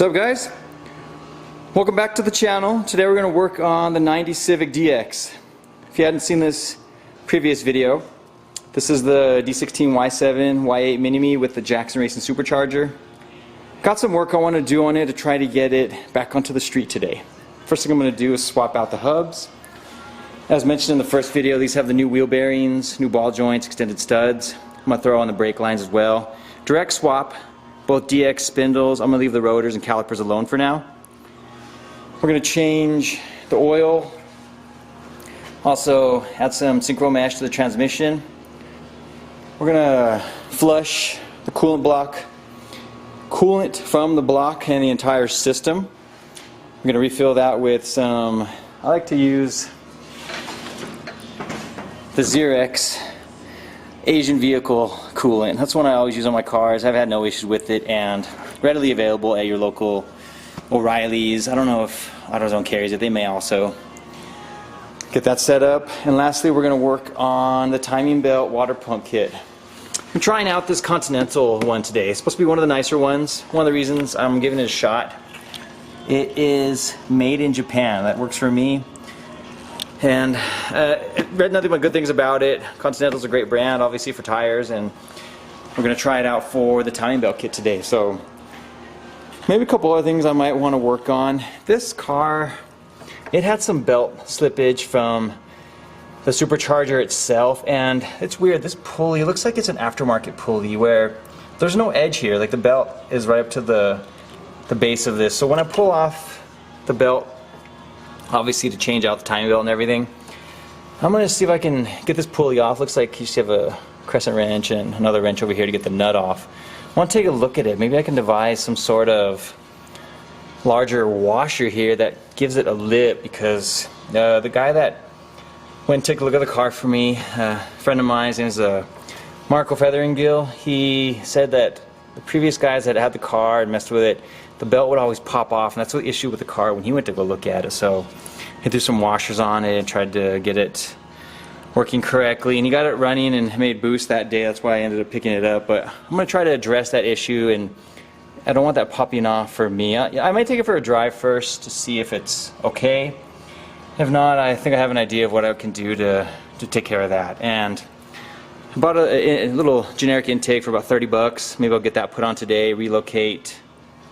What's up, guys? Welcome back to the channel. Today we're going to work on the 90 Civic DX. If you hadn't seen this previous video, this is the D16Y7 Y8 Mini-Me with the Jackson Racing Supercharger. Got some work I want to do on it to try to get it back onto the street today. First thing I'm going to do is swap out the hubs. As mentioned in the first video, these have the new wheel bearings, new ball joints, extended studs. I'm going to throw on the brake lines as well. Direct swap, both DX spindles. I'm going to leave the rotors and calipers alone for now. We're going to change the oil, also add some synchro mesh to the transmission. We're going to flush the coolant from the block and the entire system. We're going to refill that with some, I like to use the Xerox Asian vehicle coolant. That's one I always use on my cars. I've had no issues with it and readily available at your local O'Reilly's. I don't know if AutoZone carries it. They may also. Get that set up. And lastly, we're going to work on the timing belt water pump kit. I'm trying out this Continental one today. It's supposed to be one of the nicer ones. One of the reasons I'm giving it a shot, it is made in Japan. That works for me. And read nothing but good things about it. Continental's a great brand, obviously, for tires, and we're going to try it out for the timing belt kit today. So maybe a couple other things I might want to work on. This car, it had some belt slippage from the Supercharger itself, and it's weird. This pulley, it looks like it's an aftermarket pulley where there's no edge here. Like the belt is right up to the base of this. So when I pull off the belt, obviously to change out the timing belt and everything, I'm going to see if I can get this pulley off. Looks like you just have a crescent wrench and another wrench over here to get the nut off. I want to take a look at it. Maybe I can devise some sort of larger washer here that gives it a lip, because the guy that went and took a look at the car for me, a friend of mine, his name is Marco Featheringgill, he said that the previous guys that had the car and messed with it, the belt would always pop off, and that's the issue with the car when he went to go look at it. So he threw some washers on it and tried to get it working correctly, and he got it running and made boost that day. That's why I ended up picking it up. But I'm going to try to address that issue, and I don't want that popping off for me. I might take it for a drive first to see if it's okay. If not, I think I have an idea of what I can do to take care of that. And I bought a little generic intake for about 30 bucks. Maybe I'll get that put on today, relocate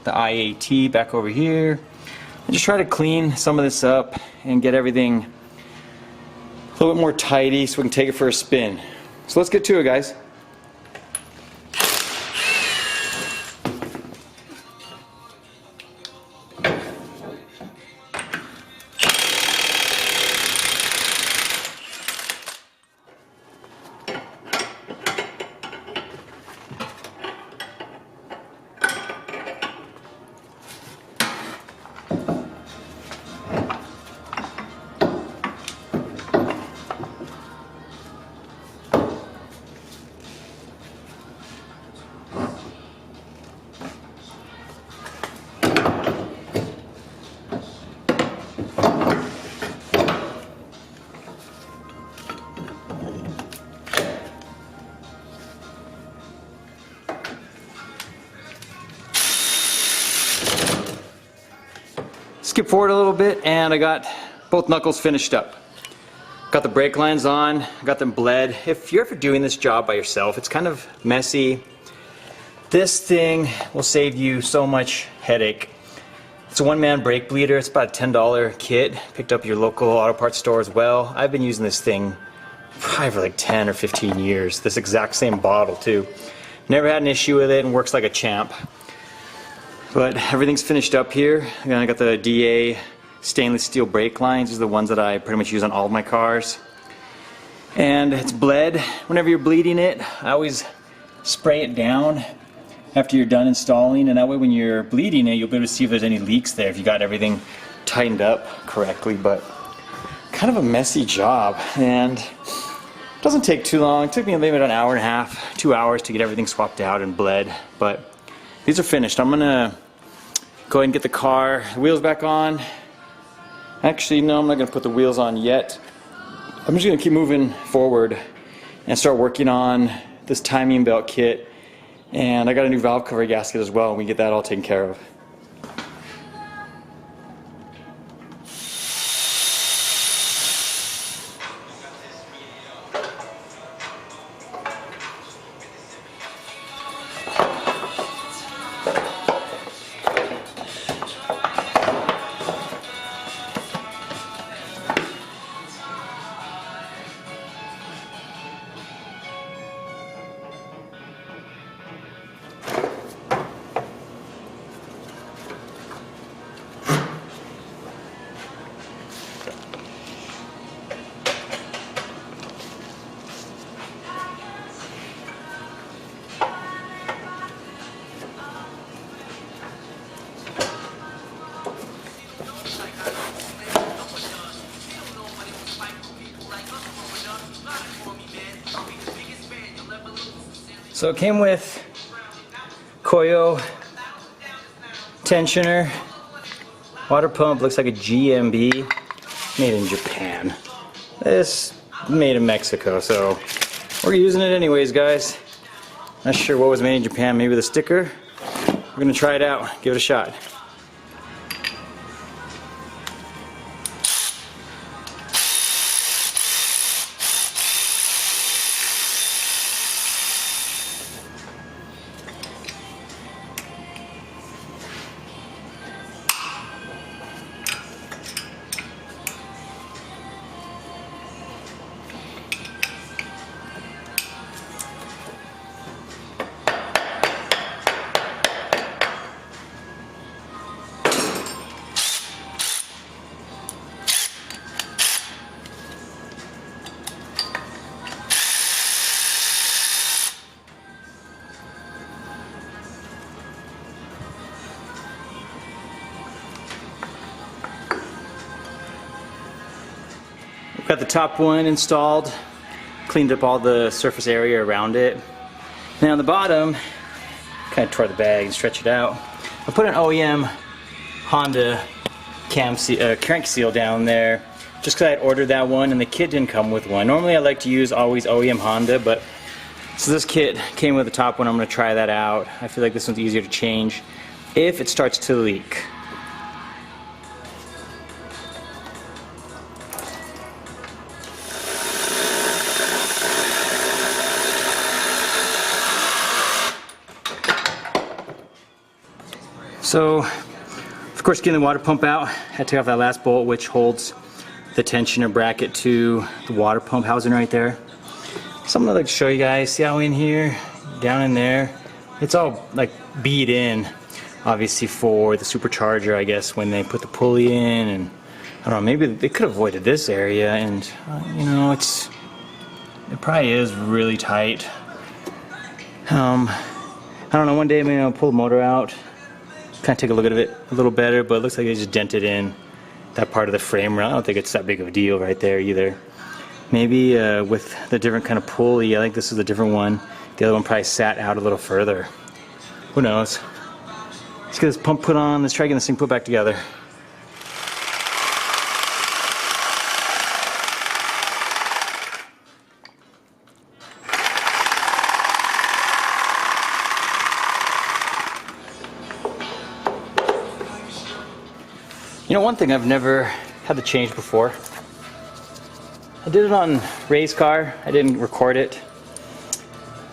the IAT back over here, and just try to clean some of this up and get everything a little bit more tidy so we can take it for a spin. So let's get to it, guys. Skip forward a little bit, and I got both knuckles finished up. Got the brake lines on, got them bled. If you're ever doing this job by yourself, it's kind of messy. This thing will save you so much headache. It's a one-man brake bleeder. It's about a $10 kit. Picked up your local auto parts store as well. I've been using this thing probably for like 10 or 15 years. This exact same bottle too. Never had an issue with it and works like a champ. But everything's finished up here. I got the DA stainless steel brake lines. These are the ones that I pretty much use on all of my cars. And it's bled. Whenever you're bleeding it, I always spray it down after you're done installing, and that way when you're bleeding it, you'll be able to see if there's any leaks there, if you got everything tightened up correctly. But kind of a messy job, and it doesn't take too long. It took me maybe an hour and a half, 2 hours to get everything swapped out and bled. But these are finished. I'm gonna go ahead and get the wheels back on. Actually, no, I'm not gonna put the wheels on yet. I'm just gonna keep moving forward and start working on this timing belt kit. And I got a new valve cover gasket as well, and we get that all taken care of. So it came with Koyo tensioner, water pump, looks like a GMB, made in Japan. This made in Mexico, so we're using it anyways, guys. Not sure what was made in Japan, maybe the sticker. We're gonna try it out, give it a shot. Got the top one installed, cleaned up all the surface area around it. Now on the bottom, kind of tore the bag and stretched it out. I put an OEM Honda crank seal down there just because I had ordered that one and the kit didn't come with one. Normally I like to use always OEM Honda, but so this kit came with the top one. I'm going to try that out. I feel like this one's easier to change if it starts to leak. So, of course, getting the water pump out, had to take off that last bolt which holds the tensioner bracket to the water pump housing right there. Something I'd like to show you guys. See how in here, down in there, it's all like beat in, obviously for the supercharger, I guess, when they put the pulley in, and I don't know, maybe they could have avoided this area, and you know, it probably is really tight. I don't know, one day maybe I'll pull the motor out, kind of take a look at it a little better, but it looks like they just dented in that part of the frame. I don't think it's that big of a deal right there either. Maybe with the different kind of pulley, I think this is a different one. The other one probably sat out a little further. Who knows? Let's get this pump put on. Let's try getting this thing put back together. You know, one thing I've never had to change before. I did it on Ray's car. I didn't record it.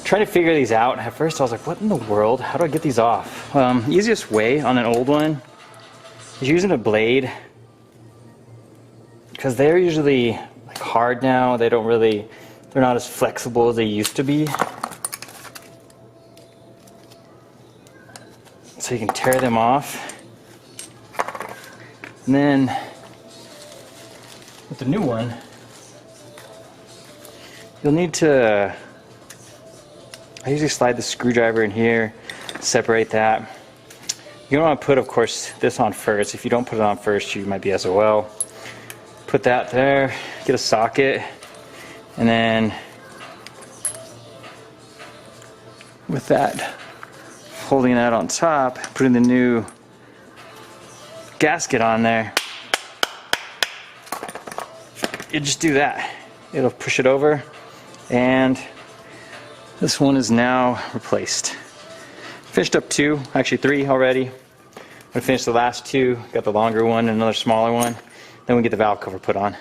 Trying to figure these out. At first I was like, what in the world? How do I get these off? Easiest way on an old one is using a blade, because they're usually like hard now. They're not as flexible as they used to be. So you can tear them off. And then with the new one, you'll need to, I usually slide the screwdriver in here, separate that. You don't want to put, of course, this on first. If you don't put it on first, you might be SOL. Put that there, get a socket, and then with that, holding that on top, putting the new gasket on there, you just do that. It'll push it over, and this one is now replaced. Finished up 2, actually 3 already. I'm gonna finish the last 2, got the longer one and another smaller one. Then we get the valve cover put on.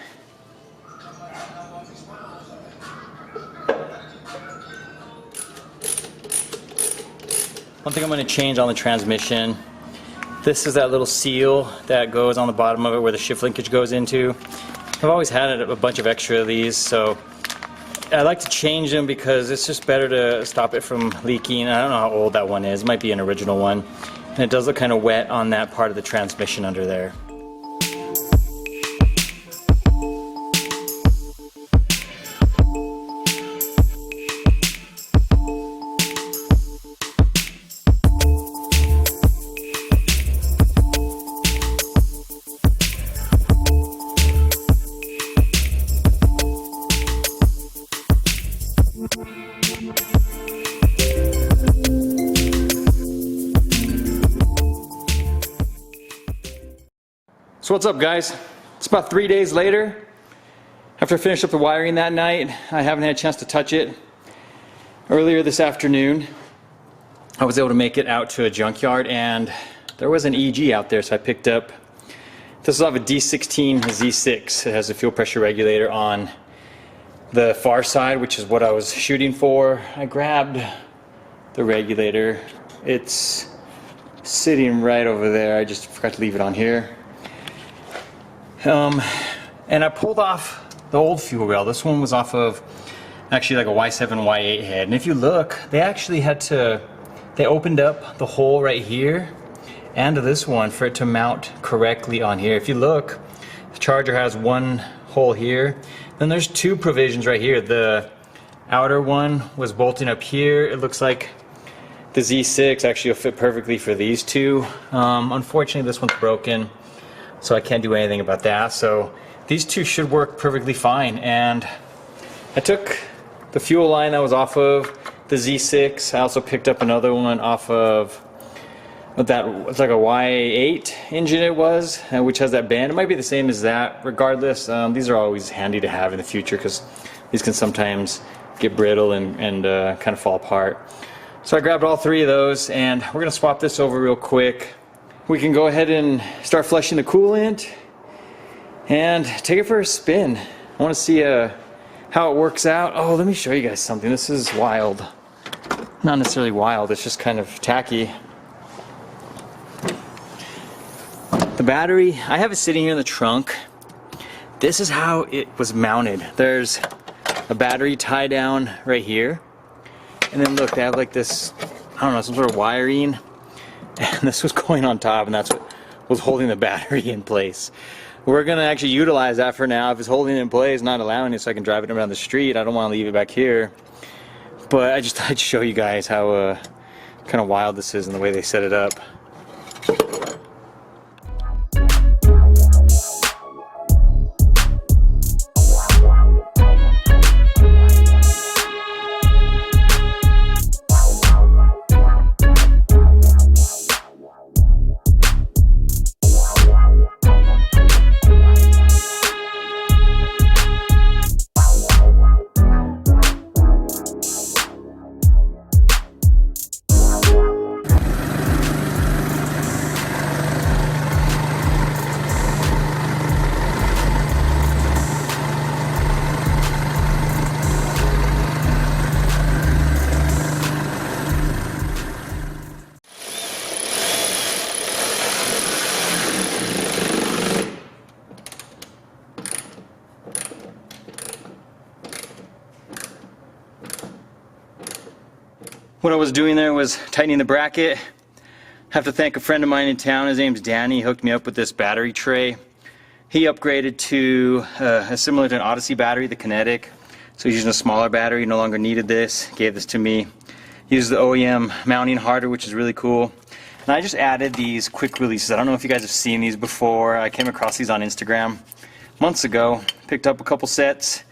One thing I'm gonna change on the transmission, this is that little seal that goes on the bottom of it where the shift linkage goes into. I've always had a bunch of extra of these, so I like to change them because it's just better to stop it from leaking. I don't know how old that one is. It might be an original one. And it does look kind of wet on that part of the transmission under there. So what's up, guys? It's about 3 days later. After I finished up the wiring that night, I haven't had a chance to touch it. Earlier this afternoon, I was able to make it out to a junkyard and there was an EG out there, so I picked up, this is off a D16Y8. It has a fuel pressure regulator on the far side, which is what I was shooting for. I grabbed the regulator. It's sitting right over there. I just forgot to leave it on here. And I pulled off the old fuel rail. This one was off of actually like a Y7Y8 head. And if you look, they actually had to, they opened up the hole right here and this one for it to mount correctly on here. If you look, the Charger has one hole here. Then there's two provisions right here. The outer one was bolting up here. It looks like the Z6 actually will fit perfectly for these two. Unfortunately, this one's broken, so I can't do anything about that. So these two should work perfectly fine. And I took the fuel line that was off of the Z6. I also picked up another one off of that, it's like a Y8 engine it was, which has that band. It might be the same as that. Regardless, these are always handy to have in the future because these can sometimes get brittle and kind of fall apart. So I grabbed all three of those and we're going to swap this over real quick. We can go ahead and start flushing the coolant and take it for a spin. I want to see how it works out. Oh, let me show you guys something. This is wild. Not necessarily wild, it's just kind of tacky. The battery, I have it sitting here in the trunk. This is how it was mounted. There's a battery tie down right here. And then look, they have like this, I don't know, some sort of wiring. And this was going on top, and that's what was holding the battery in place. We're gonna actually utilize that for now. If it's holding it in place, not allowing it so I can drive it around the street, I don't want to leave it back here. But I just thought I'd show you guys how kind of wild this is and the way they set it up. What I was doing there was tightening the bracket. I have to thank a friend of mine in town. His name's Danny. He hooked me up with this battery tray. He upgraded to similar to an Odyssey battery, the Kinetic. So he's using a smaller battery, no longer needed this. Gave this to me. He used the OEM mounting harder, which is really cool. And I just added these quick releases. I don't know if you guys have seen these before. I came across these on Instagram months ago. Picked up a couple sets.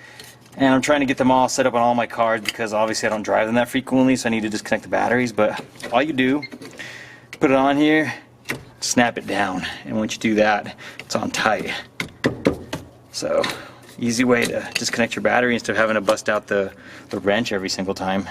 And I'm trying to get them all set up on all my cars because obviously I don't drive them that frequently, so I need to disconnect the batteries. But all you do, put it on here, snap it down. And once you do that, it's on tight. So, easy way to disconnect your battery instead of having to bust out the wrench every single time.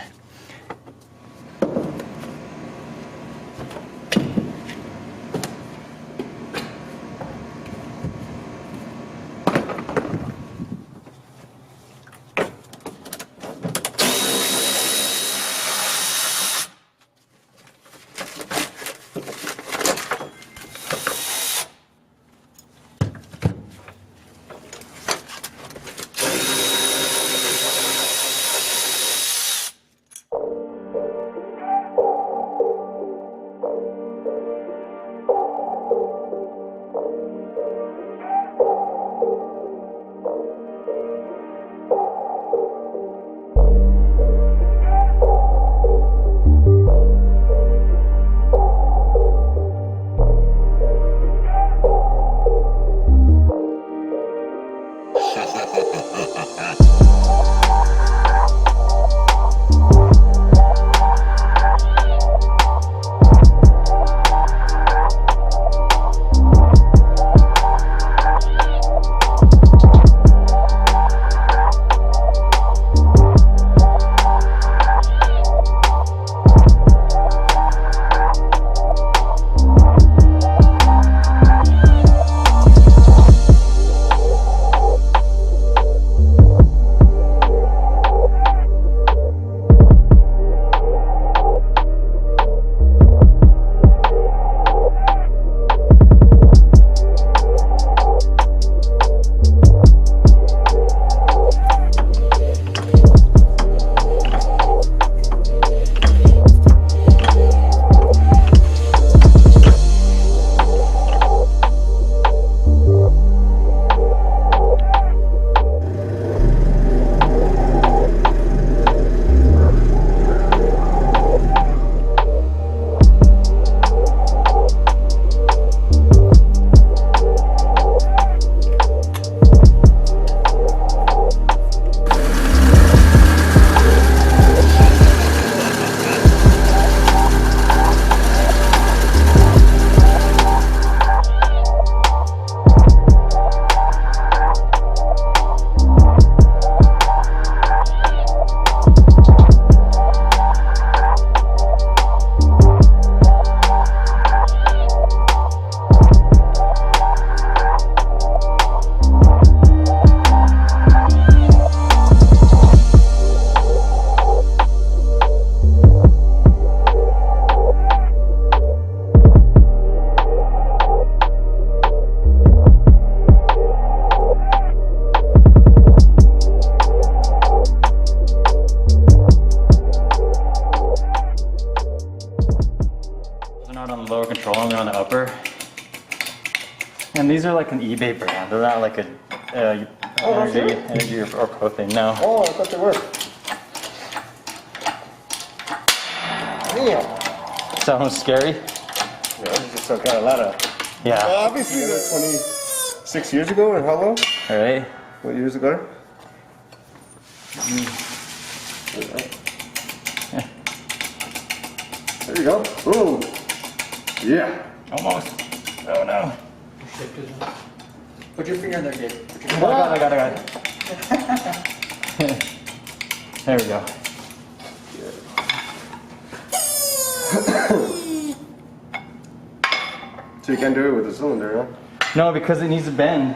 And these are like an eBay brand. They're not like a energy or pro thing. No. Oh, I thought they were. Damn. Sounds scary. Yeah, this just got a lot of. Yeah. Obviously, that's 26 years ago, or how long? All right. What years ago? There you go. Boom. Yeah. Almost. Oh no. Put your finger in there, Gabe. I got it. There we go. So you can't do it with the cylinder, huh? No, because it needs to bend.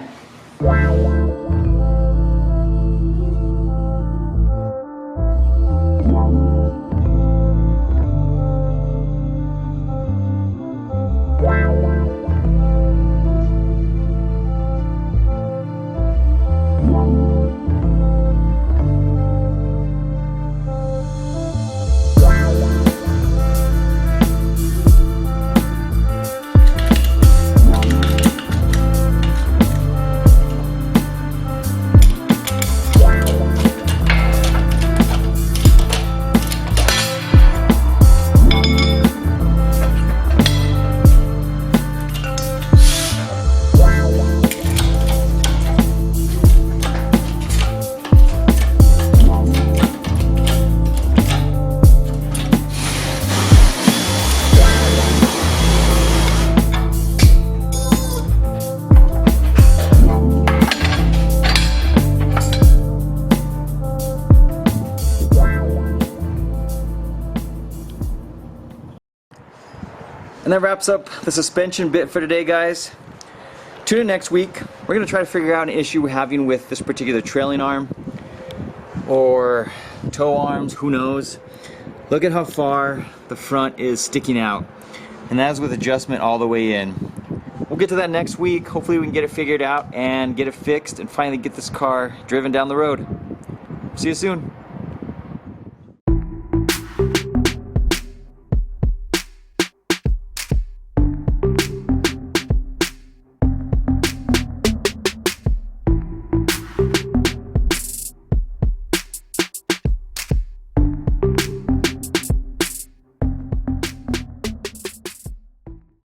And that wraps up the suspension bit for today, guys. Tune in next week. We're going to try to figure out an issue we're having with this particular trailing arm or tow arms, who knows. Look at how far the front is sticking out. And that is with adjustment all the way in. We'll get to that next week. Hopefully we can get it figured out and get it fixed and finally get this car driven down the road. See you soon.